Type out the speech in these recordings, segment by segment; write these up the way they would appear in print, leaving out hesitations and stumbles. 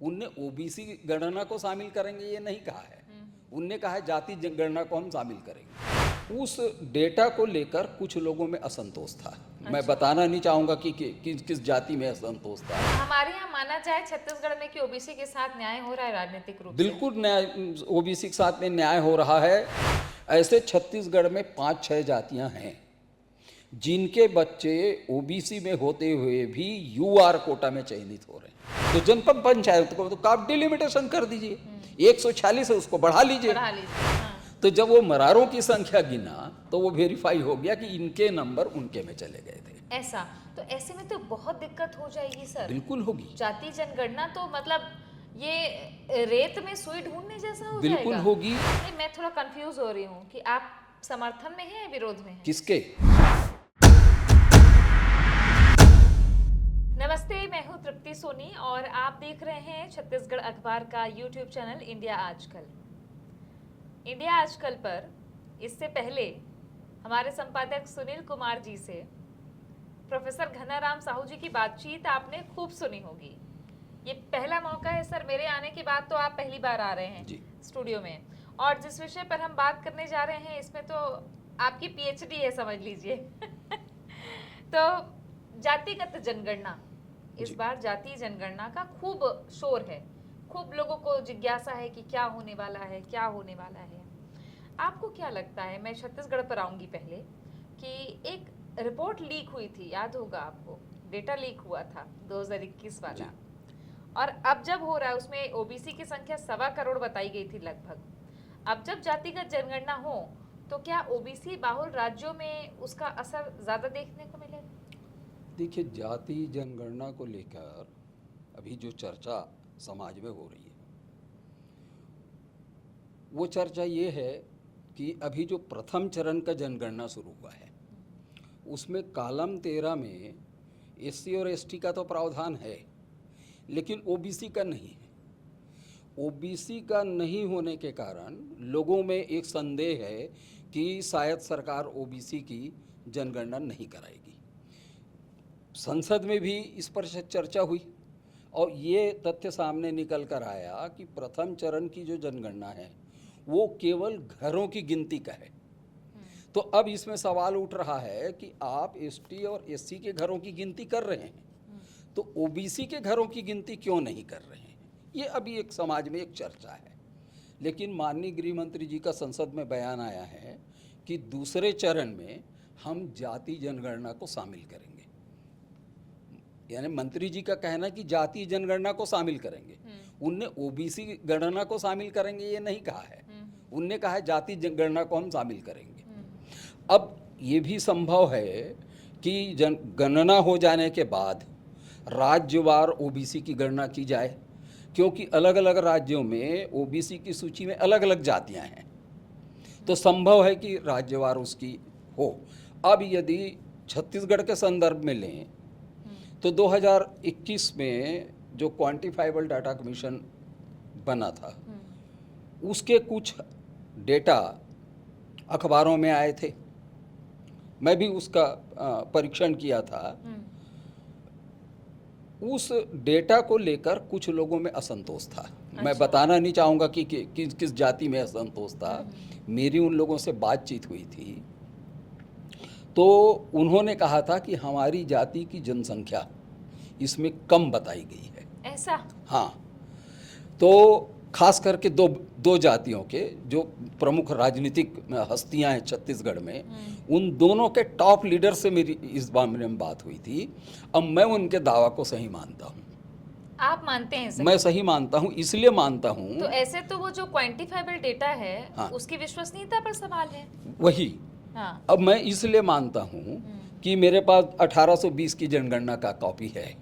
उनने ओबीसी गणना को शामिल करेंगे ये नहीं कहा है। उनने कहा है जाति जनगणना को हम शामिल करेंगे। उस डेटा को लेकर कुछ लोगों में असंतोष था। मैं बताना नहीं चाहूंगा कि किस जाति में असंतोष था। हमारे यहाँ माना जाए छत्तीसगढ़ में कि ओबीसी के साथ न्याय हो रहा है राजनीतिक रूप से। बिल्कुल न्याय, ओबीसी के साथ में न्याय हो रहा है। ऐसे छत्तीसगढ़ में 5-6 जातियां हैं जिनके बच्चे ओबीसी में होते हुए भी यूआर कोटा में चयनित हो रहे हैं। तो जनपद पंचायत को तो आप डिलिमिटेशन कर दीजिए, 146 है उसको बढ़ा लीजिए। हाँ। तो जब वो मरारों की संख्या गिना तो वो वेरीफाई हो गया कि इनके नंबर उनके में चले गए थे। ऐसा तो ऐसे में तो बहुत दिक्कत हो जाएगी सर। बिल्कुल होगी। जाति जनगणना तो मतलब ये रेत में सुई ढूंढने जैसा हो बिल्कुल जाएगा। होगी। नहीं, मैं थोड़ा कंफ्यूज हो रही हूँ कि आप समर्थन में हैं या विरोध में हैं? किसके? नमस्ते, मैं हूँ तृप्ति सोनी और आप देख रहे हैं छत्तीसगढ़ अखबार का यूट्यूब चैनल इंडिया आजकल। इंडिया आजकल पर इससे पहले हमारे संपादक सुनील कुमार जी से प्रोफेसर घनाराम साहू जी की बातचीत आपने खूब सुनी होगी। ये पहला मौका है सर, मेरे आने के बाद तो आप पहली बार आ रहे हैं स्टूडियो में, और जिस विषय पर हम बात करने जा रहे हैं इसमें तो आपकी पीएचडी है समझ लीजिए। तो जातिगत जनगणना, इस बार जाति जनगणना का खूब शोर है, खूब लोगों को जिज्ञासा है कि क्या होने वाला है, क्या होने वाला है। आपको क्या लगता है, मैं छत्तीसगढ़ पर आऊंगी पहले, कि एक रिपोर्ट लीक हुई थी, याद होगा आपको, डेटा लीक हुआ था 2021 वाला, और अब जब हो रहा है उसमें ओबीसी की संख्या 1.25 करोड़ बताई गई थी लगभग। अब जब जातिगत जनगणना हो तो क्या ओबीसी बाहुल राज्यों में उसका असर ज्यादा देखने को मिलेगा? देखिए, जाति जनगणना को लेकर अभी जो चर्चा समाज में हो रही है वो चर्चा ये है कि अभी जो प्रथम चरण का जनगणना शुरू हुआ है उसमें कॉलम 13 में एससी और एसटी का तो प्रावधान है लेकिन ओबीसी का नहीं है। ओबीसी का नहीं होने के कारण लोगों में एक संदेह है कि शायद सरकार ओबीसी की जनगणना नहीं कराएगी। संसद में भी इस पर चर्चा हुई और ये तथ्य सामने निकल कर आया कि प्रथम चरण की जो जनगणना है वो केवल घरों की गिनती का है। तो अब इसमें सवाल उठ रहा है कि आप एसटी और एससी के घरों की गिनती कर रहे हैं तो ओबीसी के घरों की गिनती क्यों नहीं कर रहे हैं, ये अभी एक समाज में एक चर्चा है। लेकिन माननीय गृह मंत्री जी का संसद में बयान आया है कि दूसरे चरण में हम जाति जनगणना को शामिल करेंगे। यानी मंत्री जी का कहना कि जाति जनगणना को शामिल करेंगे। उनने ओबीसी गणना को शामिल करेंगे ये नहीं कहा है। उनने कहा है जाति जनगणना को हम शामिल करेंगे। अब ये भी संभव है कि गणना हो जाने के बाद राज्यवार ओबीसी की गणना की जाए, क्योंकि अलग अलग राज्यों में ओबीसी की सूची में अलग अलग जातियां हैं, तो संभव है कि राज्यवार उसकी हो। अब यदि छत्तीसगढ़ के संदर्भ में लें तो 2021 में जो क्वांटिफाइबल डाटा कमीशन बना था उसके कुछ डेटा अखबारों में आए थे, मैं भी उसका परीक्षण किया था। उस डेटा को लेकर कुछ लोगों में असंतोष था। मैं बताना नहीं चाहूँगा कि किस जाति में असंतोष था। मेरी उन लोगों से बातचीत हुई थी तो उन्होंने कहा था कि हमारी जाति की जनसंख्या इसमें कम बताई गई है। ऐसा? हाँ। तो खास करके दो जातियों के जो प्रमुख राजनीतिक हस्तियां हैं छत्तीसगढ़ में, उन दोनों के टॉप लीडर से मेरी इस मामले में बात हुई थी। अब मैं उनके दावा को सही मानता हूँ। आप मानते हैं सही? मैं सही मानता हूँ, इसलिए मानता हूँ। तो ऐसे तो वो जो क्वांटिफाइबल डेटा है उसकी विश्वसनीयता पर सवाल है। वही। हाँ। अब मैं इसलिए मानता हूँ कि मेरे पास 1820 की जनगणना का कॉपी है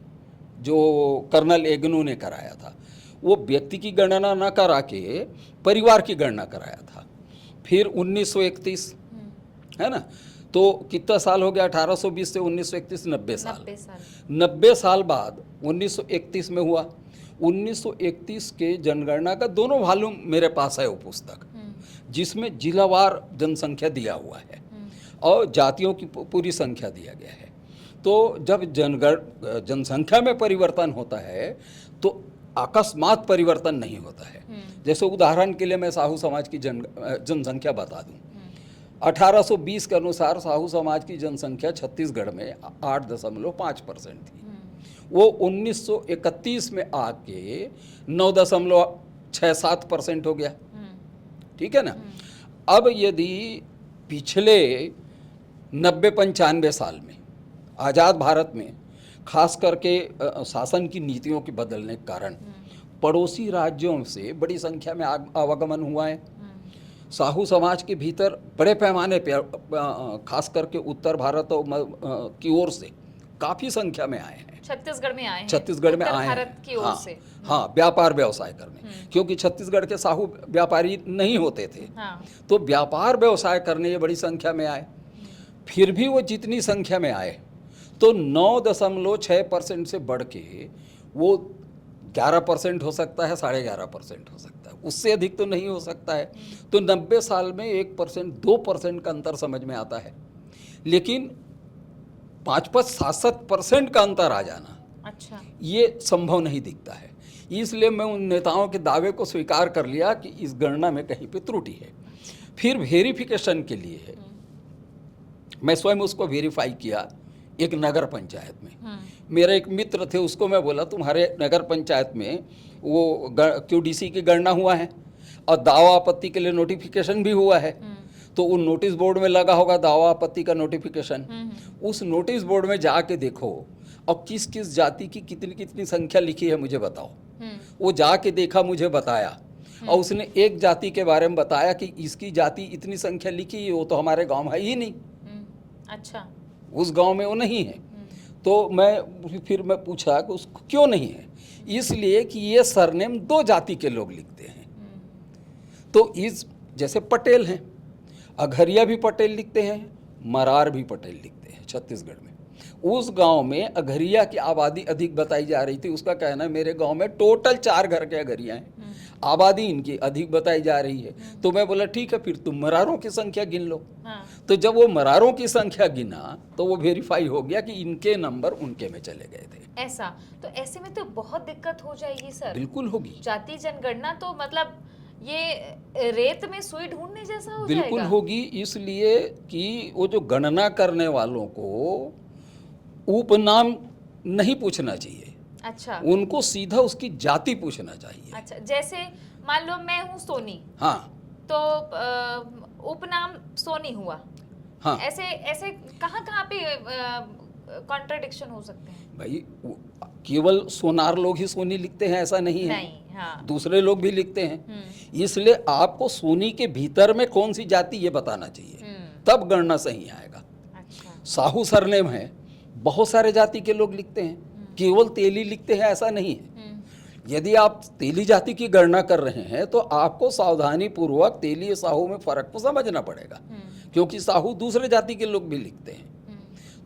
जो कर्नल एग्नू ने कराया था। वो व्यक्ति की गणना न करा के परिवार की गणना कराया था। फिर 1931 है ना, तो कितना साल हो गया 1820 से 1931? 90 साल। 90 साल बाद 1931 में हुआ। 1931 के जनगणना का दोनों वॉल्यूम मेरे पास है वो पुस्तक, जिसमें जिलावार जनसंख्या दिया हुआ है और जातियों की पूरी संख्या दिया गया है। तो जब जनसंख्या में परिवर्तन होता है तो अकस्मात परिवर्तन नहीं होता है। जैसे उदाहरण के लिए मैं साहू समाज की जनसंख्या बता दूं। 1820 के अनुसार साहू समाज की जनसंख्या छत्तीसगढ़ में 8.5% थी। वो 1931 में आके 9.67% हो गया। ठीक है ना। अब यदि पिछले 90-95 साल में आज़ाद भारत में खास करके शासन की नीतियों के बदलने के कारण पड़ोसी राज्यों से बड़ी संख्या में आवागमन हुआ है। साहू समाज के भीतर बड़े पैमाने पर खास करके उत्तर भारत और की ओर से काफ़ी संख्या में आए हैं। छत्तीसगढ़ में आए हैं, छत्तीसगढ़ में उत्तर आए भारत हैं। की ओर से। हाँ, व्यापार व्यवसाय करने, क्योंकि छत्तीसगढ़ के साहू व्यापारी नहीं होते थे। तो व्यापार व्यवसाय करने ये बड़ी संख्या में आए। फिर भी वो जितनी संख्या में आए तो 9.6% से बढ़ के वो 11% हो सकता है, 11.5% हो सकता है, उससे अधिक तो नहीं हो सकता है। तो 90 साल में 1%, 2% का अंतर समझ में आता है, लेकिन 5-7% का अंतर आ जाना, अच्छा, ये संभव नहीं दिखता है। इसलिए मैं उन नेताओं के दावे को स्वीकार कर लिया कि इस गणना में कहीं पे त्रुटि है। फिर वेरिफिकेशन के लिए मैं स्वयं उसको वेरीफाई किया एक नगर पंचायत में। मेरा एक मित्र थे, उसको मैं बोला तुम्हारे नगर पंचायत में वो QDC की गणना हुआ है और दावा आपत्ति के लिए नोटिफिकेशन भी हुआ है, तो उन नोटिस बोर्ड में लगा होगा दावा आपत्ति का नोटिफिकेशन। उस नोटिस बोर्ड में जाके देखो और किस किस जाति की कितनी कितनी संख्या लिखी है मुझे बताओ। वो जाके देखा, मुझे बताया, और उसने एक जाति के बारे में बताया कि इसकी जाति इतनी संख्या लिखी है, वो तो हमारे गांव है ही नहीं। अच्छा, उस गांव में वो नहीं है। तो फिर मैं पूछा कि उसको क्यों नहीं है। इसलिए कि ये सरनेम 2 जाति के लोग लिखते हैं। तो इस जैसे पटेल हैं, अघरिया भी पटेल लिखते हैं, मरार भी पटेल लिखते हैं छत्तीसगढ़ में। उस गांव में अघरिया की आबादी अधिक बताई जा रही थी। उसका कहना है मेरे गांव में टोटल 4 घर के अघरिया हैं, आबादी इनकी अधिक बताई जा रही है। तो मैं बोला ठीक है, फिर तुम मरारों की संख्या गिन लो। तो जब वो मरारों की संख्या गिना तो वो वेरीफाई हो गया कि इनके नंबर उनके में चले गए थे। ऐसा तो ऐसे में तो बहुत दिक्कत हो जाएगी सर। बिल्कुल होगी। जाति जनगणना तो मतलब ये रेत में सुई ढूंढने जैसा हो बिल्कुल जाएगा। होगी, इसलिए कि वो जो गणना करने वालों को उपनाम नहीं पूछना चाहिए। अच्छा, उनको सीधा उसकी जाति पूछना चाहिए। अच्छा, जैसे मान लो मैं हूँ सोनी, हाँ, तो उपनाम सोनी हुआ। हाँ, ऐसे कहाँ पे कॉन्ट्रडिक्शन हो सकते हैं? भाई केवल सोनार लोग ही सोनी लिखते हैं ऐसा नहीं है, नहीं, हाँ, दूसरे लोग भी लिखते हैं। इसलिए आपको सोनी के भीतर में कौन सी जाति ये बताना चाहिए, तब गणना सही आएगा। अच्छा, साहू सरनेम है, बहुत सारे जाति के लोग लिखते हैं, केवल तेली लिखते हैं ऐसा नहीं है। यदि आप तेली जाति की गणना कर रहे हैं तो आपको सावधानी पूर्वक तेली और साहू में फर्क को समझना पड़ेगा, क्योंकि साहू दूसरे जाति के लोग भी लिखते हैं।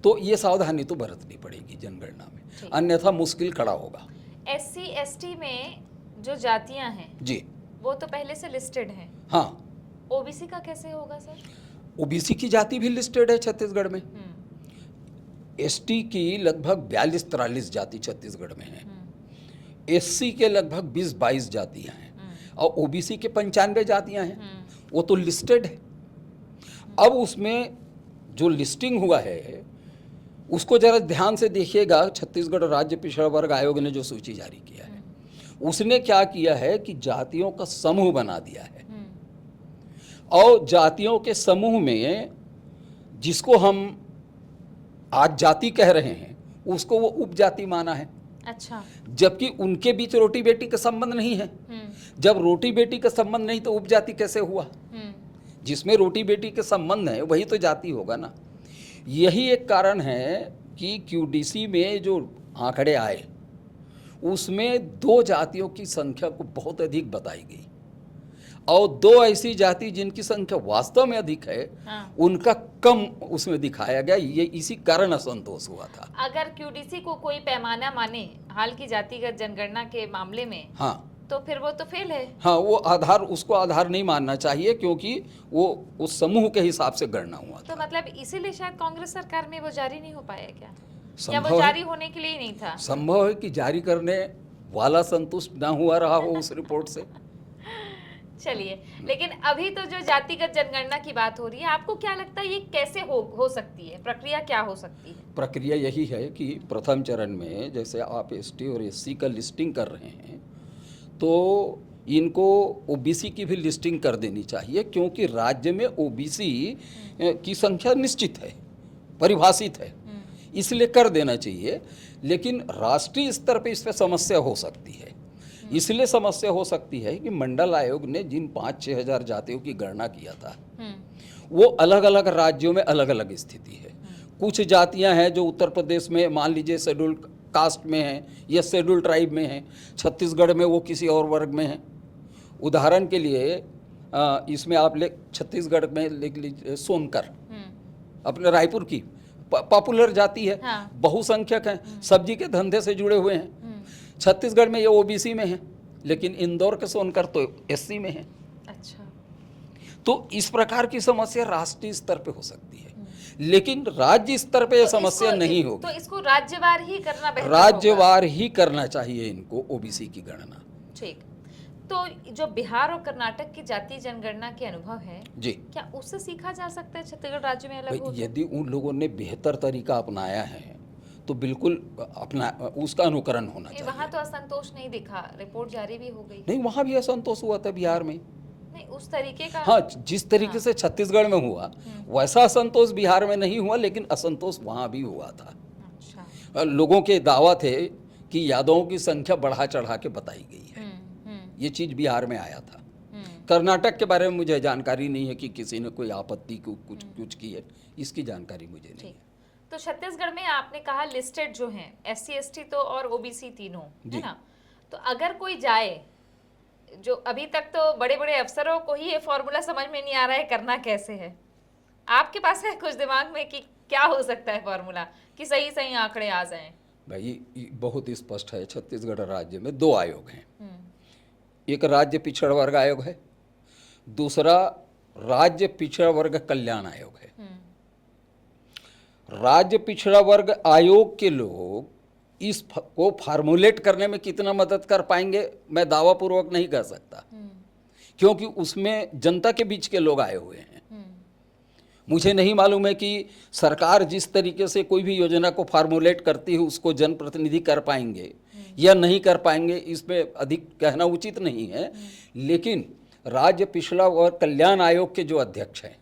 तो ये सावधानी तो बरतनी पड़ेगी जनगणना में, अन्यथा मुश्किल खड़ा होगा। SC ST में जो जातियां हैं जी, वो तो पहले से लिस्टेड हैं। हाँ, OBC का कैसे होगा सर? OBC की जाति भी लिस्टेड है छत्तीसगढ़ में। ST की लगभग 42-43 जाति छत्तीसगढ़ में है। SC के लगभग 20-22 जातियां हैं और OBC के 95 जातियां हैं। वो तो लिस्टेड है। अब उसमें जो लिस्टिंग हुआ है उसको जरा ध्यान से देखिएगा। छत्तीसगढ़ राज्य पिछड़ा वर्ग आयोग ने जो सूची जारी किया है, उसने क्या किया है कि जातियों का समूह बना दिया है, और जातियों के समूह में जिसको हम आज जाति कह रहे हैं उसको वो उपजाति माना है। अच्छा, जबकि उनके बीच रोटी बेटी का संबंध नहीं है। जब रोटी बेटी का संबंध नहीं तो उपजाति कैसे हुआ? जिसमें रोटी बेटी के संबंध है वही तो जाति होगा ना। यही एक कारण है कि QDC में जो आंकड़े आए उसमें 2 जातियों की संख्या को बहुत अधिक बताई गई, और 2 ऐसी जाति जिनकी संख्या वास्तव में अधिक है, हाँ, उनका कम उसमें दिखाया गया। ये इसी कारण असंतोष हुआ था। अगर QDC को कोई पैमाना माने हाल की जातिगत जनगणना के मामले में, हाँ, तो फिर वो तो फेल है। हाँ, वो उसको आधार नहीं मानना चाहिए, क्योंकि वो उस समूह के हिसाब से गणना हुआ था। तो मतलब इसीलिए शायद कांग्रेस सरकार में वो जारी नहीं हो पाया क्या, या वो जारी होने के लिए ही नहीं था? संभव है कि जारी करने वाला संतुष्ट ना हुआ रहा हो उस रिपोर्ट से। चलिए, लेकिन अभी तो जो जातिगत जनगणना की बात हो रही है, आपको क्या लगता है ये कैसे हो सकती है, प्रक्रिया क्या हो सकती है? प्रक्रिया यही है कि प्रथम चरण में जैसे आप एसटी और एससी का लिस्टिंग कर रहे हैं, तो इनको ओबीसी की भी लिस्टिंग कर देनी चाहिए, क्योंकि राज्य में ओबीसी की संख्या निश्चित है, परिभाषित है, इसलिए कर देना चाहिए। लेकिन राष्ट्रीय स्तर पे इस पर समस्या हो सकती है। इसलिए समस्या हो सकती है कि मंडल आयोग ने जिन 5-6 हज़ार जातियों की गणना किया था, वो अलग अलग राज्यों में अलग अलग स्थिति है। कुछ जातियां हैं जो उत्तर प्रदेश में मान लीजिए शेड्यूल कास्ट में हैं या शेड्यूल ट्राइब में हैं, छत्तीसगढ़ में वो किसी और वर्ग में हैं। उदाहरण के लिए इसमें आप छत्तीसगढ़ में लिख लीजिए सोनकर, अपने रायपुर की पॉपुलर जाति है, हाँ। बहुसंख्यक हैं, सब्जी के धंधे से जुड़े हुए हैं। छत्तीसगढ़ में ये ओबीसी में है, लेकिन इंदौर के सोनकर तो एससी में है। अच्छा। तो इस प्रकार की समस्या राष्ट्रीय स्तर पे हो सकती है, लेकिन राज्य स्तर पे ये समस्या नहीं होगी। तो इसको राज्यवार ही करना बेहतर राज्यवार ही करना चाहिए इनको ओबीसी की गणना। ठीक। तो जो बिहार और कर्नाटक की जाति जनगणना के अनुभव है जी, क्या उससे सीखा जा सकता है? छत्तीसगढ़ राज्य में अलग हो तो? यदि उन लोगों ने बेहतर तरीका अपनाया है तो बिल्कुल अपना उसका अनुकरण होना चाहिए। वहाँ तो असंतोष नहीं दिखा, रिपोर्ट जारी भी हो गई। नहीं, वहाँ भी असंतोष हुआ था बिहार में। नहीं, उस तरीके का। हाँ, जिस तरीके से छत्तीसगढ़ में हुआ वैसा असंतोष बिहार में नहीं हुआ, लेकिन असंतोष वहाँ भी हुआ था। अच्छा। लोगों के दावा थे कि यादवों की संख्या बढ़ा चढ़ा के बताई गई है। ये चीज़ बिहार में आया था। कर्नाटक के बारे में मुझे जानकारी नहीं है कि किसी ने कोई आपत्ति कुछ की है, इसकी जानकारी मुझे नहीं है। तो छत्तीसगढ़ में आपने कहा लिस्टेड जो हैं एससी एसटी तो और ओबीसी तीनों, है ना? तो अगर कोई जाए, जो अभी तक तो बड़े बड़े अफसरों को ही ये फॉर्मूला समझ में नहीं आ रहा है करना कैसे है, आपके पास है कुछ दिमाग में कि क्या हो सकता है फॉर्मूला कि सही सही आंकड़े आ जाएं? भाई बहुत स्पष्ट है, छत्तीसगढ़ राज्य में 2 आयोग हैं। एक राज्य पिछड़ा वर्ग आयोग है, दूसरा राज्य पिछड़ा वर्ग कल्याण आयोग है। राज्य पिछड़ा वर्ग आयोग के लोग इस को फार्मूलेट करने में कितना मदद कर पाएंगे मैं दावा पूर्वक नहीं कर सकता, क्योंकि उसमें जनता के बीच के लोग आए हुए हैं। मुझे नहीं मालूम है कि सरकार जिस तरीके से कोई भी योजना को फार्मूलेट करती है उसको जनप्रतिनिधि कर पाएंगे या नहीं कर पाएंगे, इसमें अधिक कहना उचित नहीं है। लेकिन राज्य पिछड़ा वर्ग कल्याण आयोग के जो अध्यक्ष हैं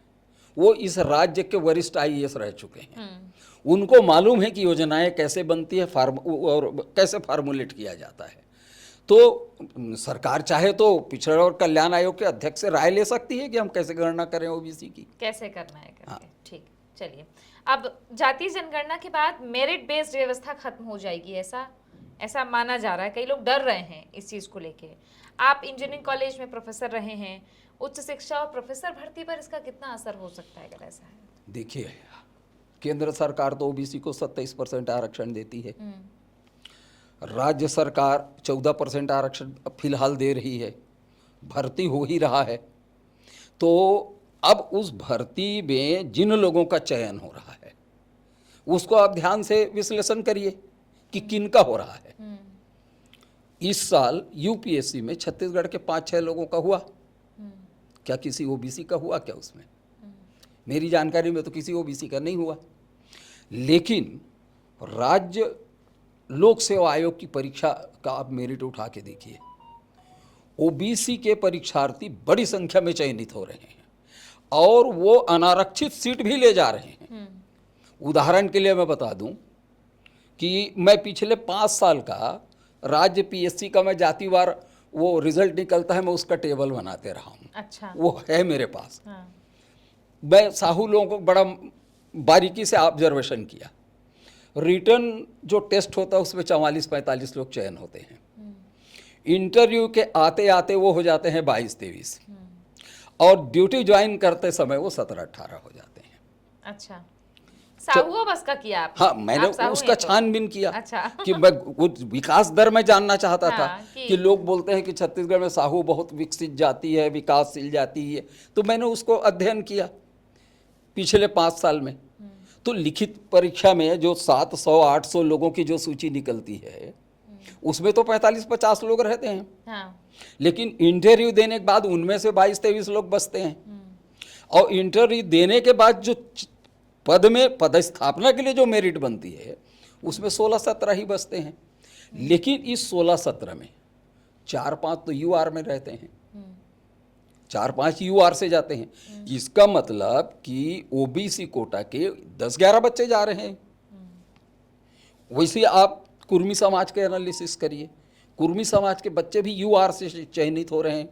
वो इस राज्य के वरिष्ठ आईएएस रह चुके हैं। उनको मालूम है कि योजनाएं कैसे बनती है और कैसे फार्मूलेट किया जाता है। तो सरकार चाहे तो पिछड़ा और कल्याण आयोग के अध्यक्ष से राय ले सकती है कि हम कैसे गणना करें ओबीसी की, कैसे करना है करके। हाँ। ठीक, चलिए। अब जाति जनगणना के बाद मेरिट बेस्ड व्यवस्था खत्म हो जाएगी, ऐसा माना जा रहा है। कई लोग डर रहे हैं इस चीज़ को लेके। आप इंजीनियरिंग कॉलेज में प्रोफेसर रहे हैं, उच्च शिक्षा और प्रोफेसर भर्ती पर इसका कितना असर हो सकता है अगर ऐसा है? देखिए, केंद्र सरकार तो ओबीसी को 27% आरक्षण देती है, राज्य सरकार 14% आरक्षण फिलहाल दे रही है, भर्ती हो ही रहा है। तो अब उस भर्ती में जिन लोगों का चयन हो रहा है उसको आप ध्यान से विश्लेषण करिए कि किनका हो रहा है। इस साल यूपीएससी में छत्तीसगढ़ के 5-6 लोगों का हुआ, क्या किसी ओबीसी का हुआ क्या उसमें? मेरी जानकारी में तो किसी ओबीसी का नहीं हुआ। लेकिन राज्य लोक सेवा आयोग की परीक्षा का आप मेरिट उठा के देखिए, ओबीसी के परीक्षार्थी बड़ी संख्या में चयनित हो रहे हैं और वो अनारक्षित सीट भी ले जा रहे हैं। उदाहरण के लिए मैं बता दूं कि मैं पिछले 5 साल का राज्य पीएससी का मैं जातिवार वो रिजल्ट निकलता है, मैं उसका टेबल बनाते रहा हूँ। अच्छा। वो है मेरे पास। हाँ। मैं साहू लोगों को बड़ा बारीकी से ऑब्जर्वेशन किया। रिटर्न जो टेस्ट होता है उसमें 44-45 लोग चयन होते हैं। इंटरव्यू के आते आते वो हो जाते हैं 22-23 और ड्यूटी ज्वाइन करते समय वो 17-18 हो जाते हैं। अच्छा, साहुआ बस का किया आपने? हाँ, मैंने उसका छानबीन किया। अच्छा। कि मैं विकास दर में जानना चाहता था। हाँ, कि लोग बोलते हैं कि छत्तीसगढ़ में साहू बहुत विकसित जाति है, विकासशील जाति है, तो मैंने उसको अध्ययन किया पिछले 5 साल में। तो लिखित परीक्षा में जो 700-800 लोगों की जो सूची निकलती है उसमें तो 45-50 लोग रहते हैं, हाँ। लेकिन इंटरव्यू देने के बाद उनमें से 22-23 लोग बचते हैं। और इंटरव्यू देने के बाद जो पद में पदस्थापना के लिए जो मेरिट बनती है उसमें 16-17 ही बचते हैं। लेकिन इस 16-17 में 4-5 तो यूआर में रहते हैं, 4-5 यूआर से जाते हैं। इसका मतलब कि ओबीसी कोटा के 10-11 बच्चे जा रहे हैं। वैसे आप कुर्मी समाज के एनालिसिस करिए, कुर्मी समाज के बच्चे भी यूआर से चयनित हो रहे हैं,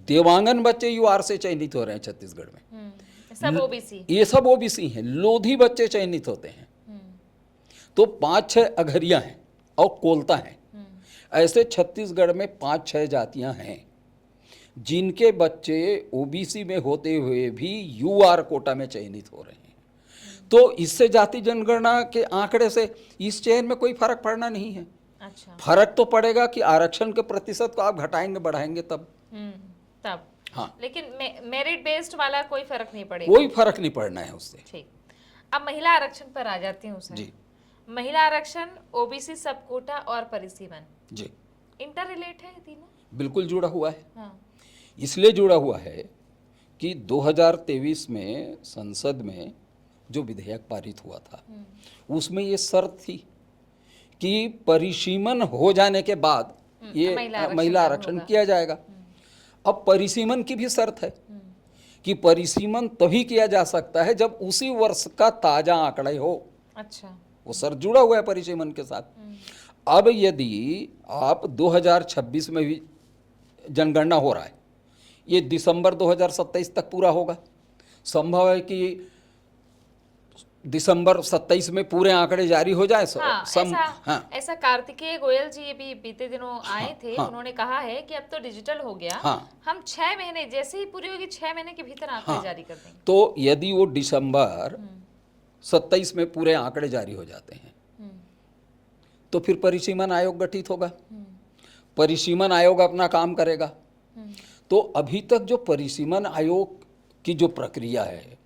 देवांगन बच्चे यूआर से चयनित हो रहे हैं छत्तीसगढ़ में। सब ओबीसी, ये सब ओबीसी हैं। लोधी बच्चे चयनित होते हैं। तो 5-6 अघरिया हैं और कोलता हैं। ऐसे छत्तीसगढ़ में 5-6 जातियां हैं जिनके बच्चे ओबीसी में होते हुए भी यूआर कोटा में चयनित हो रहे हैं। तो इससे जाति जनगणना के आंकड़े से इस चयन में कोई फर्क पड़ना नहीं है। अच्छा। फर्क तो पड़ेगा कि आरक्षण के प्रतिशत को आप घटाएंगे बढ़ाएंगे तब। तब। हाँ, लेकिन मेरिट बेस्ड वाला कोई फर्क नहीं पड़ेगा। कोई फर्क नहीं पड़ना है उससे। ठीक। अब महिला आरक्षण पर आ जाती हूँ सर। जी। महिला आरक्षण, ओबीसी सब कोटा और परिसीमन, जी, इंटर रिलेट है ये तीनों? बिल्कुल जुड़ा हुआ है। हाँ। इसलिए जुड़ा हुआ है कि 2023 में संसद में जो विधेयक पारित हुआ था उसमें ये शर्त थी कि परिसीमन हो जाने के बाद ये महिला आरक्षण किया जाएगा। अब परिसीमन की भी शर्त है कि परिसीमन तभी किया जा सकता है जब उसी वर्ष का ताजा आंकड़ा हो। अच्छा। वो शर्त जुड़ा हुआ है परिसीमन के साथ। अब यदि आप 2026 में भी जनगणना हो रहा है, ये दिसंबर 2027 तक पूरा होगा, संभव है कि दिसंबर 27 में पूरे आंकड़े जारी हो जाए। ऐसा कार्तिकेय गोयल जी भी बीते दिनों आए थे। उन्होंने कहा है कि अब तो डिजिटल हो गया, हम 6 महीने जैसे ही पूरी होगी 6 महीने के भीतर आंकड़े जारी कर देंगे। तो यदि वो दिसंबर 27 में पूरे आंकड़े जारी हो जाते हैं तो फिर परिसीमन आयोग गठित होगा, परिसीमन आयोग अपना काम करेगा। तो अभी तक जो परिसीमन आयोग की जो प्रक्रिया है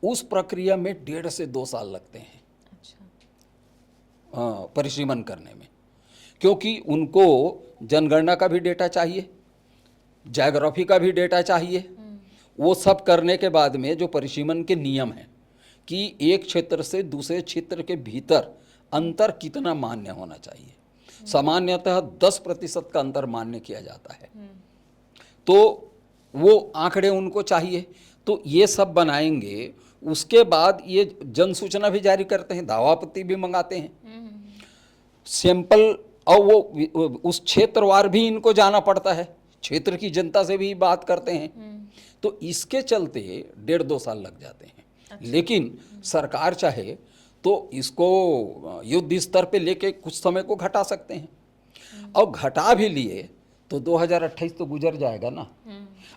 उस प्रक्रिया में 1.5 से 2 साल लगते हैं। अच्छा। परिसीमन करने में, क्योंकि उनको जनगणना का भी डेटा चाहिए, ज्योग्राफी का भी डेटा चाहिए। वो सब करने के बाद में जो परिसीमन के नियम हैं कि एक क्षेत्र से दूसरे क्षेत्र के भीतर अंतर कितना मान्य होना चाहिए, सामान्यतः 10% का अंतर मान्य किया जाता है। तो वो आंकड़े उनको चाहिए, तो ये सब बनाएंगे। उसके बाद ये जन सूचना भी जारी करते हैं, दावापत्ति भी मंगाते हैं, सैंपल, और वो उस क्षेत्रवार भी इनको जाना पड़ता है, क्षेत्र की जनता से भी बात करते हैं। तो इसके चलते 1.5-2 साल लग जाते हैं। अच्छा। लेकिन सरकार चाहे तो इसको युद्ध स्तर पे लेके कुछ समय को घटा सकते हैं, और घटा भी लिए तो 2028 तो गुजर जाएगा ना।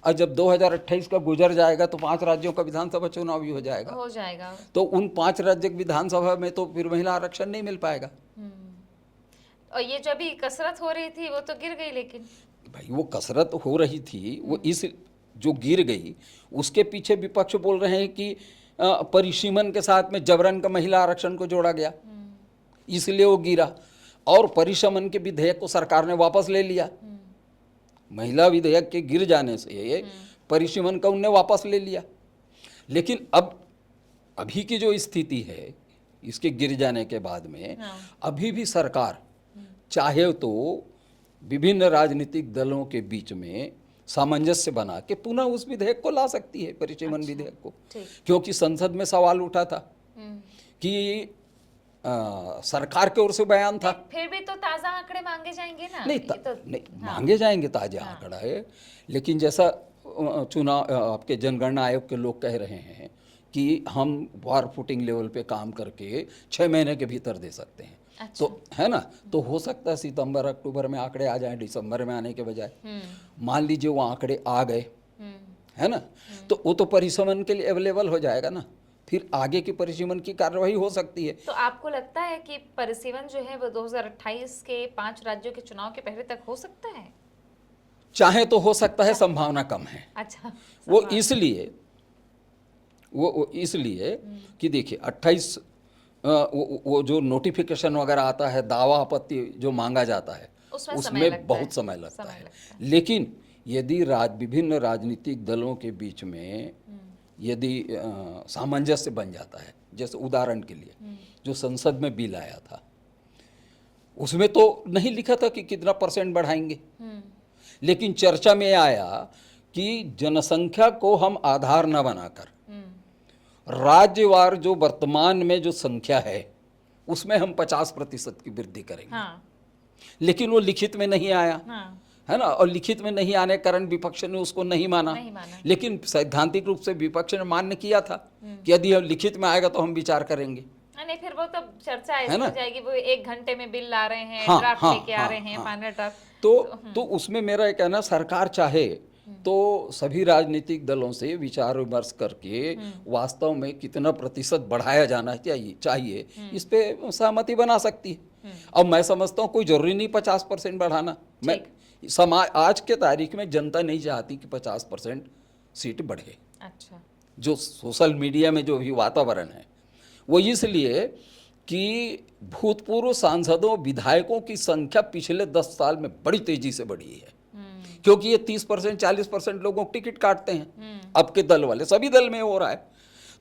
और जब 2028 का गुजर जाएगा तो 5 राज्यों का विधानसभा चुनाव भी हो जाएगा। तो उन 5 राज्य की विधानसभा में तो फिर महिला आरक्षण नहीं मिल पाएगा। और ये जो अभी कसरत हो रही थी वो तो गिर गई। लेकिन भाई वो कसरत हो रही थी, वो इस जो गिर गई उसके पीछे विपक्ष बोल रहे हैं कि परिसीमन के साथ में जबरन का महिला आरक्षण को जोड़ा गया, इसलिए वो गिरा। और परिसीमन के विधेयक को सरकार ने वापस ले लिया। महिला विधेयक के गिर जाने से परिसीमन का उनने वापस ले लिया। लेकिन अब अभी की जो स्थिति है इसके गिर जाने के बाद में अभी भी सरकार चाहे तो विभिन्न राजनीतिक दलों के बीच में सामंजस्य बना के पुनः उस विधेयक को ला सकती है, परिसीमन विधेयक को। क्योंकि संसद में सवाल उठा था कि सरकार की ओर से बयान था, फिर भी तो ताज़ा आंकड़े मांगे जाएंगे ना। नहीं मांगे जाएंगे, ताज़ा आंकड़ा है। लेकिन जैसा चुनाव आपके जनगणना आयोग के लोग कह रहे हैं कि हम वार फुटिंग लेवल पे काम करके 6 महीने के भीतर दे सकते हैं। अच्छा। तो है ना, तो हो सकता है सितंबर अक्टूबर में आंकड़े आ जाएं, दिसंबर में आने के बजाय। मान लीजिए वो आंकड़े आ गए, है ना, तो वो तो परिसीमन के लिए अवेलेबल हो जाएगा ना, फिर आगे की परिसीमन की कार्रवाई हो सकती है। तो आपको लगता है कि परिसीमन जो है वो 2028 के 5 राज्यों के चुनाव के पहले तक हो सकता है? चाहे तो हो सकता है, संभावना कम है। अच्छा। वो इसलिए कि देखिए 28 वो जो नोटिफिकेशन वगैरह आता है, दावा आपत्ति जो मांगा जाता है, उसमें समय उसमें लगता है। बहुत समय लगता है। लेकिन यदि विभिन्न राजनीतिक दलों के बीच में यदि सामंजस्य बन जाता है, जैसे उदाहरण के लिए जो संसद में बिल आया था, उसमें तो नहीं लिखा था कि कितना % बढ़ाएंगे, लेकिन चर्चा में आया कि जनसंख्या को हम आधार न बनाकर राज्यवार जो वर्तमान में जो संख्या है उसमें हम 50% की वृद्धि करेंगे। हाँ, लेकिन वो लिखित में नहीं आया, हाँ, है ना, और लिखित में नहीं आने के कारण विपक्ष ने उसको नहीं माना। नहीं माना। लेकिन सैद्धांतिक रूप से विपक्ष ने मान्य किया था कि यदि हम लिखित में आएगा तो हम विचार करेंगे। नहीं, फिर वो तो चर्चा ऐसी है ना? हो जाएगी, वो 1 घंटे में बिल ला रहे हैं, हाँ, ड्राफ्ट हाँ, लेके आ हाँ, रहे हैं, हाँ। Final draft. तो उसमें मेरा ये कहना, सरकार चाहे तो सभी राजनीतिक दलों से विचार विमर्श करके वास्तव में कितना प्रतिशत बढ़ाया जाना चाहिए इस पे सहमति बना सकती है। अब मैं समझता हूँ कोई जरूरी नहीं 50% बढ़ाना। मैं समाज आज के तारीख में जनता नहीं चाहती कि 50% सीट बढ़े। अच्छा, जो सोशल मीडिया में जो भी वातावरण है वो इसलिए कि भूतपूर्व सांसदों विधायकों की संख्या पिछले 10 साल में बड़ी तेजी से बढ़ी है, क्योंकि ये 30% 40% लोगों को टिकट काटते हैं। अब के दल वाले सभी दल में हो रहा है,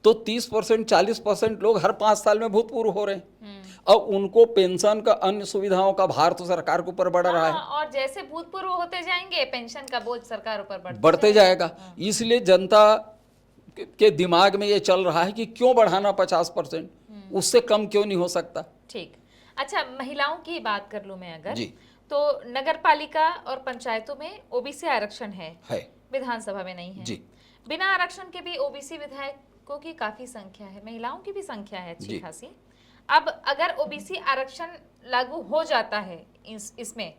तो 30% 40% लोग हर 5 साल में भूतपूर्व हो रहे हैं। अब उनको पेंशन का, अन्य सुविधाओं का भार तो सरकार के ऊपर बढ़ रहा है। और जैसे भूतपूर्व होते जाएंगे पेंशन का बोझ सरकार ऊपर बढ़ते जाएगा। इसलिए जनता के दिमाग में ये चल रहा है कि क्यों बढ़ाना 50%, उससे कम क्यों नहीं हो सकता। ठीक। अच्छा, महिलाओं की बात कर लूं मैं अगर जी। तो नगर पालिका और पंचायतों में ओबीसी आरक्षण है, विधानसभा में नहीं है। जी। बिना आरक्षण के भी ओबीसी विधायकों की काफी संख्या है, महिलाओं की भी संख्या है अच्छी खासी। अब अगर ओबीसी आरक्षण लागू हो जाता है इसमें,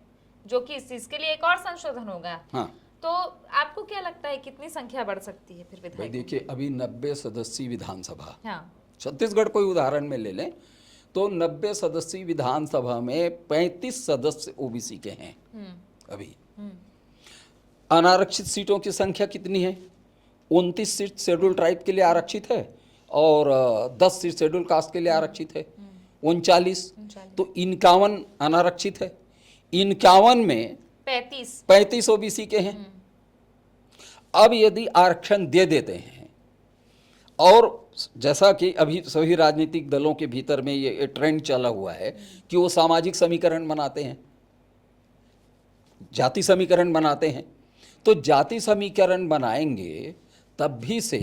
जो कि इसके लिए एक और संशोधन होगा, हाँ, तो आपको क्या लगता है कितनी संख्या बढ़ सकती है फिर विधायक? देखिए, अभी 90 सदस्यीय विधानसभा, हाँ, छत्तीसगढ़ कोई उदाहरण में ले लें तो 90 सदस्यीय विधानसभा में 35 सदस्य ओबीसी के हैं। अभी अनारक्षित सीटों की संख्या कितनी है? 29 सीट शेड्यूल ट्राइब के लिए आरक्षित है और 10 सीट शेड्यूल कास्ट के लिए आरक्षित है, 39। तो 51 अनारक्षित है, 51 में 35 ओबीसी के हैं। अब यदि आरक्षण दे देते हैं, और जैसा कि अभी सभी राजनीतिक दलों के भीतर में ये ट्रेंड चला हुआ है कि वो सामाजिक समीकरण बनाते हैं, जाति समीकरण बनाते हैं, तो जाति समीकरण बनाएंगे तब भी से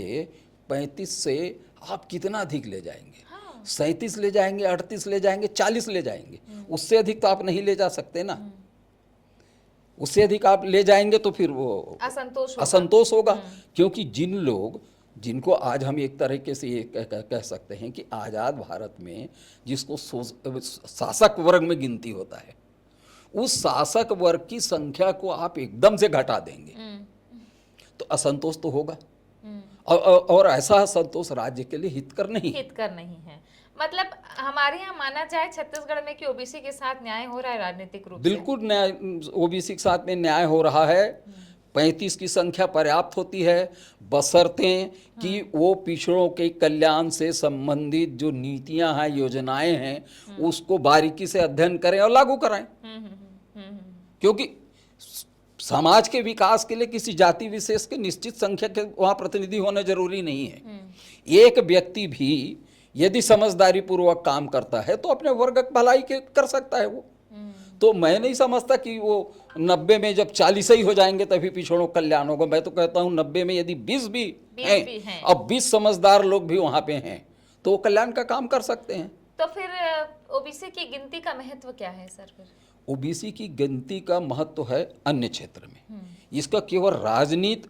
35 से आप कितना अधिक ले जाएंगे? 37 ले जाएंगे, 38 ले जाएंगे, 40 ले जाएंगे, उससे अधिक तो आप नहीं ले जा सकते ना। उससे अधिक आप ले जाएंगे तो फिर वो असंतोष होगा। क्योंकि जिनको आज हम एक तरीके से ये कह सकते हैं कि आज़ाद भारत में जिसको शासक वर्ग में गिनती होता है, उस शासक वर्ग की संख्या को आप एकदम से घटा देंगे तो असंतोष तो होगा। और ऐसा असंतोष राज्य के लिए हितकर नहीं है। मतलब हमारे यहाँ माना जाए छत्तीसगढ़ में कि ओबीसी के साथ न्याय हो रहा है राजनीतिक रूप से। बिल्कुल न्याय, ओबीसी के साथ में न्याय हो रहा है। 35 की संख्या पर्याप्त होती है, बशर्ते कि वो पिछड़ों के कल्याण से संबंधित जो नीतियां हैं, योजनाएं हैं, उसको बारीकी से अध्ययन करें और लागू कराएं। क्योंकि समाज के विकास के लिए किसी जाति विशेष के निश्चित संख्या के वहाँ प्रतिनिधि होना जरूरी नहीं है। एक व्यक्ति भी यदि समझदारी पूर्वक काम करता है तो अपने वर्ग की भलाई कर सकता है वो। तो मैं नहीं समझता कि वो 90 में जब 40 ही हो जाएंगे तभी पिछड़ों कल्याण होगा। मैं तो कहता हूँ 90 में यदि 20 भी हैं, अब 20 समझदार लोग भी वहाँ पे हैं तो वो कल्याण का काम कर सकते हैं। तो फिर ओबीसी की गिनती का महत्व क्या है सर? फिर ओबीसी की गिनती का महत्व है अन्य क्षेत्र में, इसका केवल राजनीति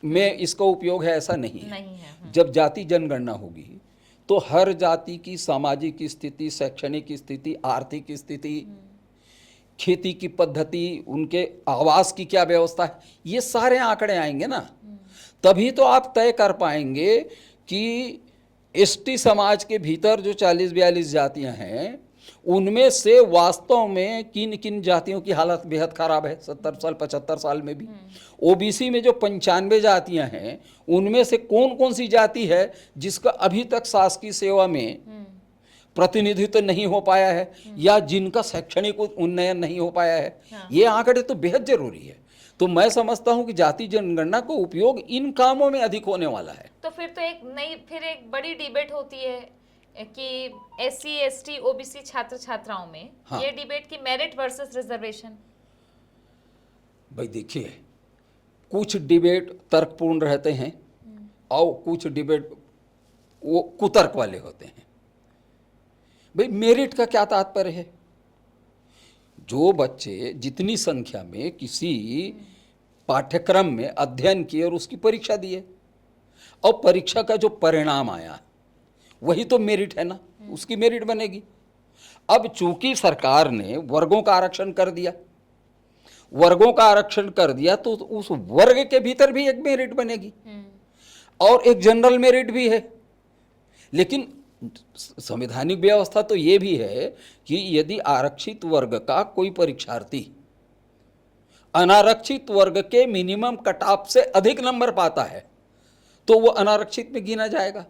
में इसका उपयोग है ऐसा नहीं है। जब जाति जनगणना होगी तो हर जाति की सामाजिक स्थिति, शैक्षणिक स्थिति, आर्थिक स्थिति, खेती की पद्धति, उनके आवास की क्या व्यवस्था है, ये सारे आंकड़े आएंगे ना, तभी तो आप तय कर पाएंगे कि एसटी समाज के भीतर जो 40-42 जातियां हैं उनमें से वास्तव में किन किन जातियों की हालत बेहद खराब है 70 साल 75 साल में भी। ओबीसी में जो 95 जातियां हैं उनमें से कौन कौन सी जाति है जिसका अभी तक शासकीय सेवा में प्रतिनिधित्व नहीं हो पाया है या जिनका शैक्षणिक उन्नयन नहीं हो पाया है, हाँ। ये आंकड़े तो बेहद जरूरी है। तो मैं समझता हूं कि जाति जनगणना को उपयोग इन कामों में अधिक होने वाला है। तो फिर एक बड़ी डिबेट होती है कि SC ST OBC छात्र छात्राओं में हाँ। ये डिबेट की मेरिट वर्सेस रिजर्वेशन। भाई देखिए, कुछ डिबेट तर्कपूर्ण रहते हैं और कुछ डिबेट वो कुतर्क वाले होते हैं। भाई मेरिट का क्या तात्पर्य है? जो बच्चे जितनी संख्या में किसी पाठ्यक्रम में अध्ययन किए और उसकी परीक्षा दिए और परीक्षा का जो परिणाम आया वही तो मेरिट है ना, उसकी मेरिट बनेगी। अब चूंकि सरकार ने वर्गों का आरक्षण कर दिया, तो उस वर्ग के भीतर भी एक मेरिट बनेगी और एक जनरल मेरिट भी है। लेकिन संवैधानिक व्यवस्था तो ये भी है कि यदि आरक्षित वर्ग का कोई परीक्षार्थी अनारक्षित वर्ग के मिनिमम कट ऑफ से अधिक नंबर पाता है तो वो अनारक्षित में गिना जाएगा।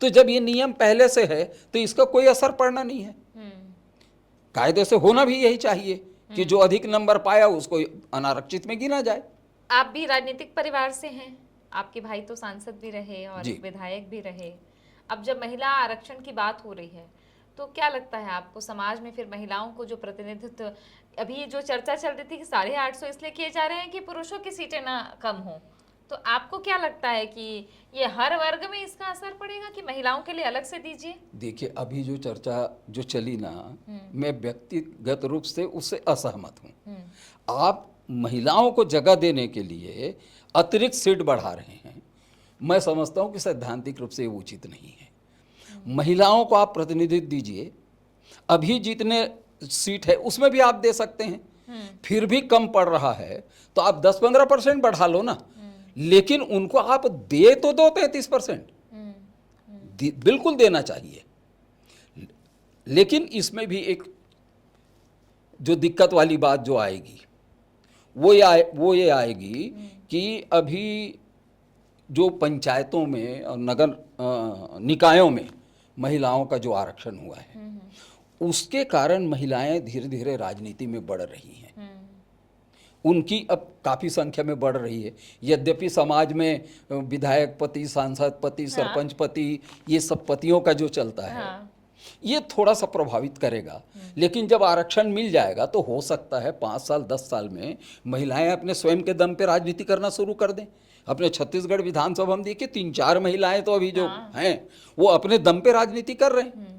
तो जब ये नियम पहले से है तो इसका कोई असर पड़ना नहीं है। कायदे से होना भी यही चाहिए कि जो अधिक नंबर पाया उसको अनारक्षित में गिना जाए। आप भी राजनीतिक परिवार से हैं, आपके भाई तो सांसद भी रहे और जी। विधायक भी रहे। अब जब महिला आरक्षण की बात हो रही है तो क्या लगता है आपको, समाज में फिर महिलाओं को जो प्रतिनिधित्व, अभी जो चर्चा चल रही थी कि 850 इसलिए किए जा रहे हैं कि पुरुषों की सीटें ना कम हो, तो आपको क्या लगता है कि ये हर वर्ग में इसका असर पड़ेगा कि महिलाओं के लिए अलग से दीजिए? देखिए, अभी जो चर्चा जो चली ना, मैं व्यक्तिगत रूप से उससे असहमत हूँ। आप महिलाओं को जगह देने के लिए अतिरिक्त सीट बढ़ा रहे हैं, मैं समझता हूँ कि सैद्धांतिक रूप से ये उचित नहीं है। महिलाओं को आप प्रतिनिधित्व दीजिए, अभी जितने सीट है उसमें भी आप दे सकते हैं, फिर भी कम पड़ रहा है तो आप 10-15% बढ़ा लो ना, लेकिन उनको आप दे तो दो 33%, बिल्कुल देना चाहिए। लेकिन इसमें भी एक जो दिक्कत वाली बात जो आएगी वो ये आएगी कि अभी जो पंचायतों में और नगर निकायों में महिलाओं का जो आरक्षण हुआ है उसके कारण महिलाएं धीरे धीरे राजनीति में बढ़ रही हैं। उनकी अब काफ़ी संख्या में बढ़ रही है। यद्यपि समाज में विधायक पति, सांसद पति, सरपंच पति, ये सब पतियों का जो चलता है ये थोड़ा सा प्रभावित करेगा। लेकिन जब आरक्षण मिल जाएगा तो हो सकता है 5 साल 10 साल में महिलाएं अपने स्वयं के दम पे राजनीति करना शुरू कर दें। अपने छत्तीसगढ़ विधानसभा में देखिए 3-4 महिलाएं तो अभी जो हैं वो अपने दम पे राजनीति कर रहे हैं।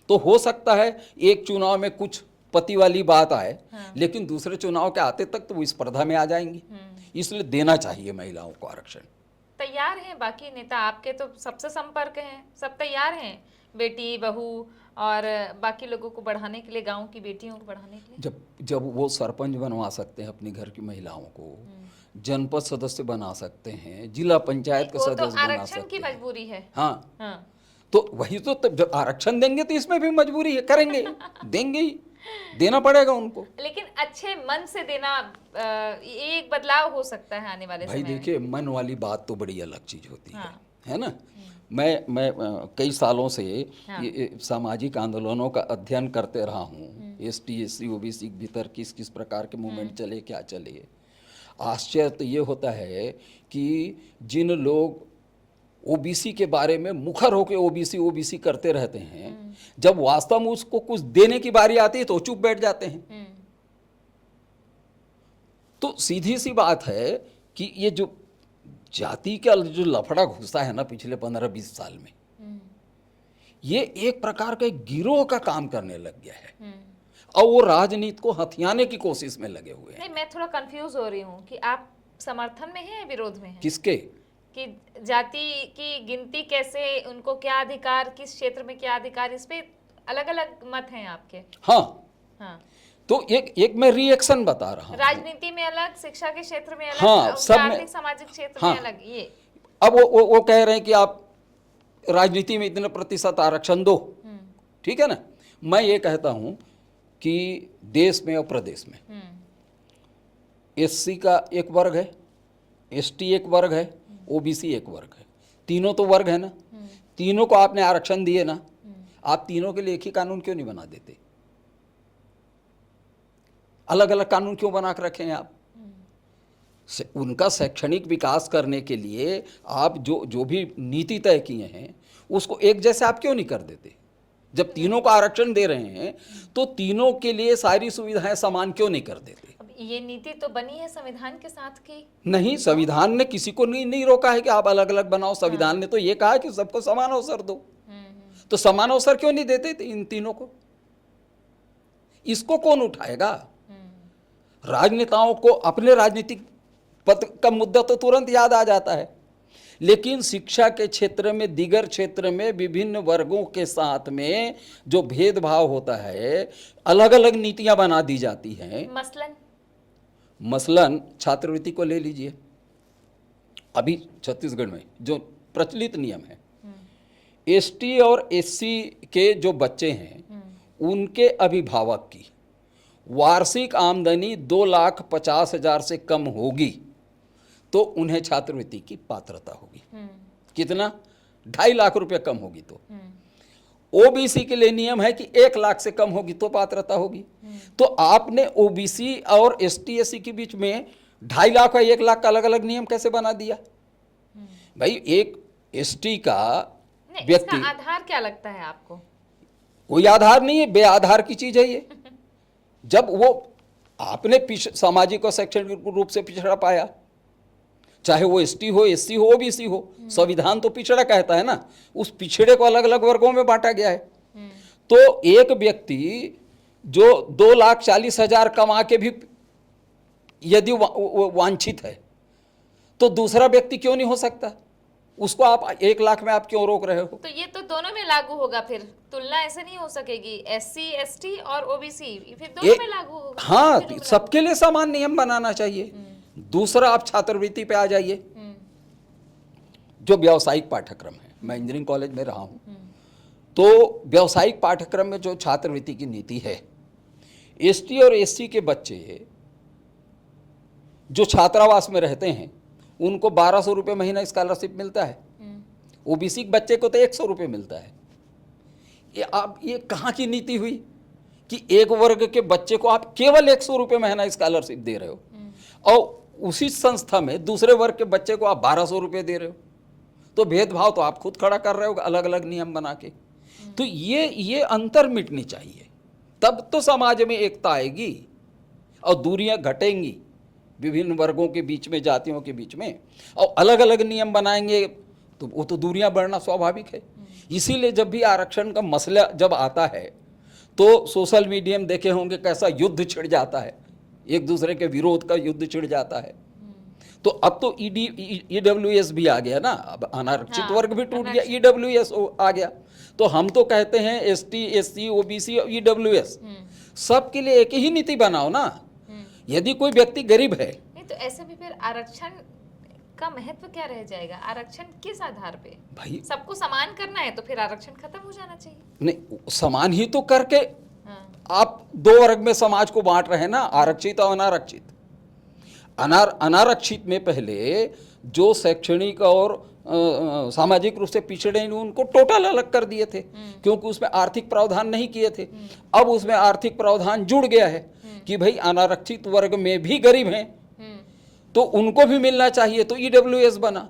तो हो सकता है एक चुनाव में कुछ पति वाली बात आए, लेकिन दूसरे चुनाव के आते तक तो वो स्पर्धा में आ जाएंगी। इसलिए देना चाहिए महिलाओं को आरक्षण। तैयार हैं बाकी नेता, आपके तो सबसे संपर्क हैं, सब तैयार हैं बेटी बहू और बाकी लोगों को बढ़ाने के लिए, गांव की बेटियों को बढ़ाने के लिए? जब वो सरपंच बनवा सकते हैं अपनी घर की महिलाओं को, जनपद सदस्य बना सकते हैं, जिला पंचायत का सदस्य बना सकते हैं। आरक्षण की मजबूरी है। हाँ। तो वही तो, तब जब आरक्षण देंगे तो इसमें भी मजबूरी है, करेंगे देंगे ही, देना पड़ेगा उनको। लेकिन अच्छे मन से देना, ये एक बदलाव हो सकता है आने वाले समय में। भाई देखिए, मन वाली बात तो बड़ी अलग चीज होती है ना। मैं कई सालों से ये सामाजिक आंदोलनों का अध्ययन करते रहा हूँ। ST SC OBC के भीतर किस किस प्रकार के मूवमेंट चले, क्या चले। आश्चर्य तो ये होता है कि जिन लोग OBC के बारे में मुखर होकर OBC करते रहते हैं, जब वास्तव में उसको कुछ देने की बारी आती है तो चुप बैठ जाते हैं। तो सीधी सी बात है कि ये जो जाति का जो लफड़ा घुसा है ना पिछले 15-20 साल में, ये एक प्रकार का गिरोह का काम करने लग गया है और वो राजनीति को हथियाने की कोशिश में लगे हुए हैं। नहीं, मैं थोड़ा कंफ्यूज हो रही हूँ कि आप समर्थन में हैं या विरोध में हैं? किसके? कि जाति की गिनती कैसे, उनको क्या अधिकार, किस क्षेत्र में क्या अधिकार, इस पे अलग अलग मत हैं आपके। हाँ। तो एक मैं रिएक्शन बता रहा हूँ। राजनीति में अलग, शिक्षा के क्षेत्र में अलग, हाँ, सब में, आर्थिक सामाजिक क्षेत्र में अलग। ये अब वो कह रहे हैं कि आप राजनीति में इतने प्रतिशत आरक्षण दो, ठीक है ना। मैं ये कहता हूँ कि देश में और प्रदेश में SC का एक वर्ग है, ST एक वर्ग है, OBC एक वर्ग है, तीनों तो वर्ग है ना। तीनों को आपने आरक्षण दिए ना, आप तीनों के लिए एक ही कानून क्यों नहीं बना देते? अलग अलग कानून क्यों बना कर रखे हैं आप? उनका शैक्षणिक विकास करने के लिए आप जो भी नीति तय किए हैं उसको एक जैसे आप क्यों नहीं कर देते? जब तीनों को आरक्षण दे रहे हैं तो तीनों के लिए सारी सुविधाएं समान क्यों नहीं कर देते? अब ये नीति तो बनी है संविधान के साथ की। नहीं, संविधान ने किसी को नहीं रोका है कि आप अलग अलग बनाओ। संविधान ने तो ये कहा है कि सबको समान अवसर दो। तो समान अवसर क्यों नहीं देते इन तीनों को? इसको कौन उठाएगा? राजनेताओं को अपने राजनीतिक पद का मुद्दा तो तुरंत याद आ जाता है, लेकिन शिक्षा के क्षेत्र में, दीगर क्षेत्र में विभिन्न वर्गों के साथ में जो भेदभाव होता है, अलग अलग नीतियां बना दी जाती हैं। मसलन छात्रवृत्ति को ले लीजिए। अभी छत्तीसगढ़ में जो प्रचलित नियम है, एसटी और एससी के जो बच्चे हैं उनके अभिभावक की वार्षिक आमदनी 2,50,000 से कम होगी तो उन्हें छात्रवृत्ति की पात्रता होगी। कितना? 2.5 लाख रुपए कम होगी तो। ओबीसी के लिए नियम है कि 1 लाख से कम होगी तो पात्रता होगी। तो आपने ओबीसी और एसटी एससी के बीच में 2.5 लाख और 1 लाख का अलग अलग नियम कैसे बना दिया? भाई एक एसटी का व्यक्ति, इसका आधार क्या लगता है आपको? कोई आधार नहीं है, बेआधार की चीज है ये। जब वो आपने सामाजिक और शैक्षणिक रूप से पिछड़ा पाया, चाहे वो एसटी हो, एससी हो, ओबीसी हो, संविधान तो पिछड़ा कहता है ना, उस पिछड़े को अलग अलग वर्गों में बांटा गया है। तो एक व्यक्ति जो 2,40,000 कमा के भी यदि वांछित है तो दूसरा व्यक्ति क्यों नहीं हो सकता? उसको आप 1 लाख में आप क्यों रोक रहे हो? तो ये तो दोनों में लागू होगा, फिर तुलना ऐसे नहीं हो सकेगी। एससी, एसटी और ओबीसी फिर दोनों में लागू होगा। हाँ, सबके लिए समान नियम बनाना चाहिए। दूसरा, आप छात्रवृत्ति पे आ जाइए। जो व्यावसायिक पाठ्यक्रम है, मैं इंजीनियरिंग कॉलेज में रहा हूं, तो व्यावसायिक पाठ्यक्रम में जो छात्रवृत्ति की नीति है, एसटी और एससी के बच्चे जो छात्रावास में रहते हैं उनको 1,200 रुपये महीना स्कॉलरशिप मिलता है। ओबीसी के बच्चे को तो 100 रुपये मिलता है। ये कहाँ की नीति हुई कि एक वर्ग के बच्चे को आप केवल 100 रुपये महीना स्कॉलरशिप दे रहे हो और उसी संस्था में दूसरे वर्ग के बच्चे को आप 1,200 रुपये दे रहे हो? तो भेदभाव तो आप खुद खड़ा कर रहे हो अलग अलग नियम बना के। तो ये अंतर मिटनी चाहिए, तब तो समाज में एकता आएगी और दूरियां घटेंगी विभिन्न वर्गों के बीच में, जातियों के बीच में। और अलग अलग नियम बनाएंगे तो वो तो दूरियां बढ़ना स्वाभाविक है। इसीलिए जब भी आरक्षण का मसला जब आता है तो सोशल मीडिया में देखे होंगे कैसा युद्ध छिड़ जाता है, एक दूसरे के विरोध का युद्ध छिड़ जाता है। तो अब तो ईडब्ल्यूएस भी आ गया ना, अब अनारक्षित वर्ग भी टूट गया, ईडब्ल्यूएस आ गया। तो हम तो कहते हैं एसटी, एससी, ओबीसी और ईडब्ल्यूएस सबके लिए एक ही नीति बनाओ ना। यदि कोई व्यक्ति गरीब है, नहीं तो ऐसे में फिर आरक्षण का महत्व क्या रह जाएगा? आरक्षण किस आधार पे? भाई सबको समान करना है तो फिर आरक्षण खत्म हो जाना चाहिए। नहीं, समान ही तो करके आप 2 वर्ग में समाज को बांट रहे हैं ना, आरक्षित और अनारक्षित। अनारक्षित में पहले जो शैक्षणिक और सामाजिक रूप से पिछड़े उनको टोटल अलग कर दिए थे, क्योंकि उसमें आर्थिक प्रावधान नहीं किए थे। अब उसमें आर्थिक प्रावधान जुड़ गया है कि भाई अनारक्षित वर्ग में भी गरीब हैं तो उनको भी मिलना चाहिए, तो ईडब्ल्यूएस बना।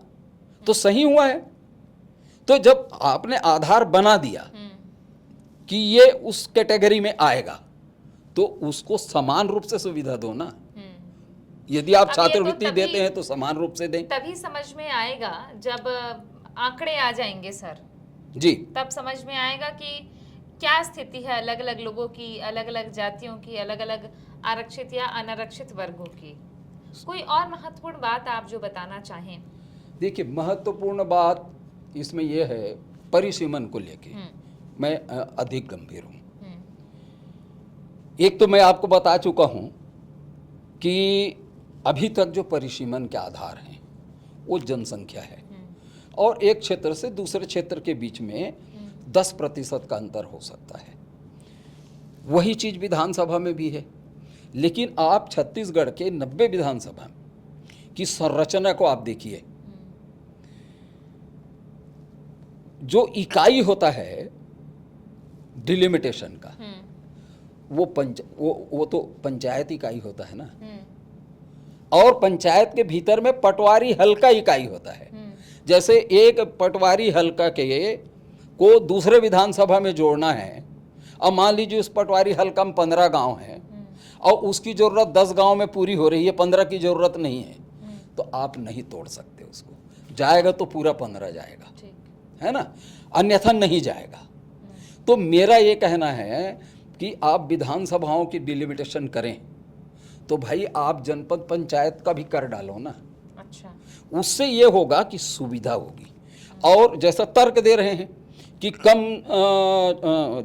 तो सही हुआ है। तो जब आपने आधार बना दिया कि ये उस कैटेगरी में आएगा तो उसको समान रूप से सुविधा दो ना। यदि आप छात्रवृत्ति देते हैं तो समान रूप से दें। तभी समझ में आएगा जब आंकड़े आ जाएंगे सर जी, तब समझ में आएगा कि क्या स्थिति है अलग अलग लोगों की, अलग अलग जातियों की, अलग अलग आरक्षित या अनारक्षित वर्गों की। कोई और महत्वपूर्ण बात आप जो बताना चाहें? देखिए, महत्वपूर्ण बात इसमें यह है, परिसीमन को लेके मैं अधिक गंभीर हूँ। एक तो मैं आपको बता चुका हूँ कि अभी तक जो परिसीमन के आधार हैं वो जनसंख्या है और एक क्षेत्र से दूसरे क्षेत्र के बीच में 10% का अंतर हो सकता है। वही चीज़ विधानसभा में भी है, लेकिन आप छत्तीसगढ़ के 90 विधानसभा की संरचना को आप देखिए। जो इकाई होता है डिलिमिटेशन का, वो तो पंचायत इकाई होता है ना, और पंचायत के भीतर में पटवारी हल्का इकाई होता है। जैसे एक पटवारी हल्का के को दूसरे विधानसभा में जोड़ना है, अब मान लीजिए उस पटवारी हल्का में 15 गांव हैं और उसकी ज़रूरत 10 गांव में पूरी हो रही है, 15 की ज़रूरत नहीं है, तो आप नहीं तोड़ सकते उसको। जाएगा तो पूरा 15 जाएगा, है ना, अन्यथा नहीं जाएगा। तो मेरा ये कहना है कि आप विधानसभाओं की डिलिमिटेशन करें तो भाई आप जनपद पंचायत का भी कर डालो ना। अच्छा, उससे ये होगा कि सुविधा होगी। और जैसा तर्क दे रहे हैं कि कम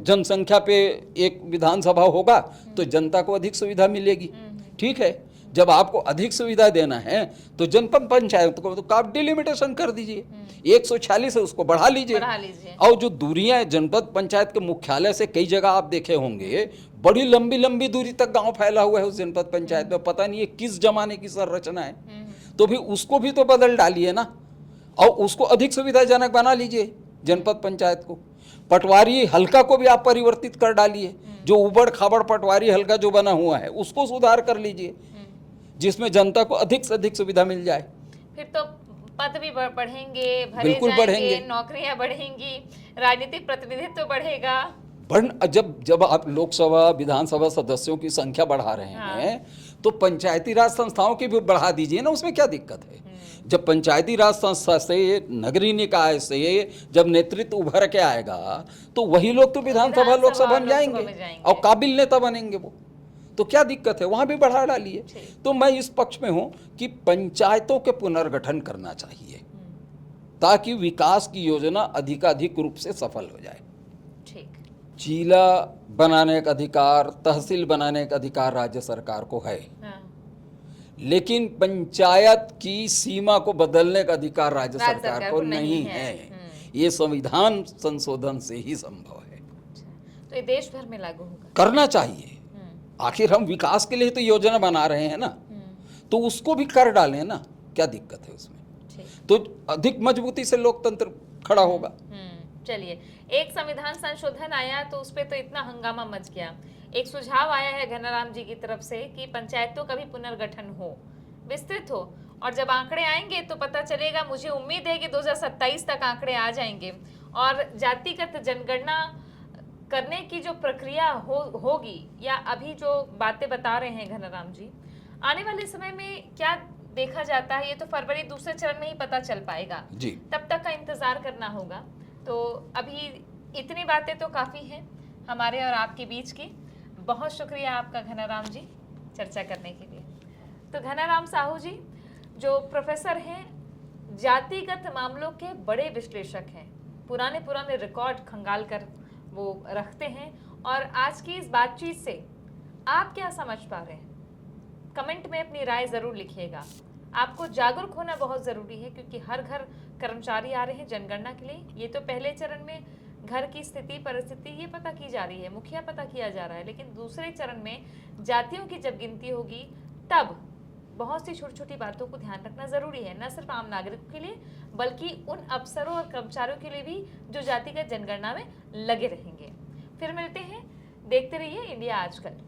जनसंख्या पे एक विधानसभा होगा तो जनता को अधिक सुविधा मिलेगी, ठीक है। जब आपको अधिक सुविधा देना है तो जनपद पंचायत को तो आप डिलिमिटेशन कर दीजिए, 146 है उसको बढ़ा लीजिए। और जो दूरियां जनपद पंचायत के मुख्यालय से कई जगह आप देखे होंगे, बड़ी लंबी लंबी दूरी तक गांव फैला हुआ है उस जनपद पंचायत में, पता नहीं ये किस जमाने की संरचना है। तो भी उसको भी तो बदल डालिए ना, और उसको अधिक सुविधाजनक बना लीजिए जनपद पंचायत को। पटवारी हल्का को भी आप परिवर्तित कर डालिए, जो उबड़ खाबड़ पटवारी हल्का जो बना हुआ है उसको सुधार कर लीजिए, जिसमें जनता को अधिक से अधिक सुविधा मिल जाए। फिर तो पद भी बढ़ेंगे, भरे बिल्कुल बढ़ेंगे, नौकरियां बढ़ेंगी, राजनीतिक प्रतिनिधित्व बढ़ेगा। जब आप लोकसभा विधानसभा सदस्यों की संख्या बढ़ा रहे हैं तो पंचायती राज संस्थाओं की भी बढ़ा दीजिए ना, उसमें क्या दिक्कत है। जब पंचायती राज संस्था से, नगरीय निकाय से जब नेतृत्व उभर के आएगा तो वही लोग तो विधानसभा लोकसभा में जाएंगे और काबिल नेता बनेंगे वो, तो क्या दिक्कत है, वहां भी बढ़ा डालिए। तो मैं इस पक्ष में हूं कि पंचायतों के पुनर्गठन करना चाहिए ताकि विकास की योजना अधिकाधिक रूप से सफल हो जाए। जिला बनाने का अधिकार, तहसील बनाने का अधिकार राज्य सरकार को है, लेकिन पंचायत की सीमा को बदलने का अधिकार राज्य सरकार को नहीं है। ये संविधान संशोधन से ही संभव है। तो ये देश भर में लागू होगा, करना चाहिए। आखिर हम विकास के लिए तो योजना बना रहे हैं ना, तो उसको भी कर डालें ना, क्या दिक्कत है उसमें। तो अधिक मजबूती से लोकतंत्र खड़ा होगा। चलिए, एक संविधान संशोधन आया तो उस पर तो इतना हंगामा मच गया। एक सुझाव आया है घनाराम जी की तरफ से कि पंचायतों का भी पुनर्गठन हो, विस्तृत हो, और जब आंकड़े आएंगे तो पता चलेगा। मुझे उम्मीद है कि 2027 तक आंकड़े आ जाएंगे और जातिगत जनगणना करने की जो प्रक्रिया होगी, या अभी जो बातें बता रहे हैं घनाराम जी, आने वाले समय में क्या देखा जाता है, ये तो फरवरी दूसरे चरण में ही पता चल पाएगा जी। तब तक का इंतजार करना होगा। तो अभी इतनी बातें तो काफ़ी हैं हमारे और आपके बीच की। बहुत शुक्रिया आपका घनाराम जी चर्चा करने के लिए। तो घनाराम साहू जी जो प्रोफेसर हैं, जातिगत मामलों के बड़े विश्लेषक हैं, पुराने रिकॉर्ड खंगाल कर वो रखते हैं, और आज की इस बातचीत से आप क्या समझ पा रहे हैं, कमेंट में अपनी राय ज़रूर लिखिएगा। आपको जागरूक होना बहुत ज़रूरी है क्योंकि हर घर कर्मचारी आ रहे हैं जनगणना के लिए। ये तो पहले चरण में घर की स्थिति परिस्थिति ये पता की जा रही है, मुखिया पता किया जा रहा है, लेकिन दूसरे चरण में जातियों की जब गिनती होगी तब बहुत सी छोटी छोटी बातों को ध्यान रखना ज़रूरी है, न सिर्फ आम नागरिकों के लिए बल्कि उन अफसरों और कर्मचारियों के लिए भी जो जातिगत जनगणना में लगे रहेंगे। फिर मिलते हैं, देखते रहिए इंडिया आजकल।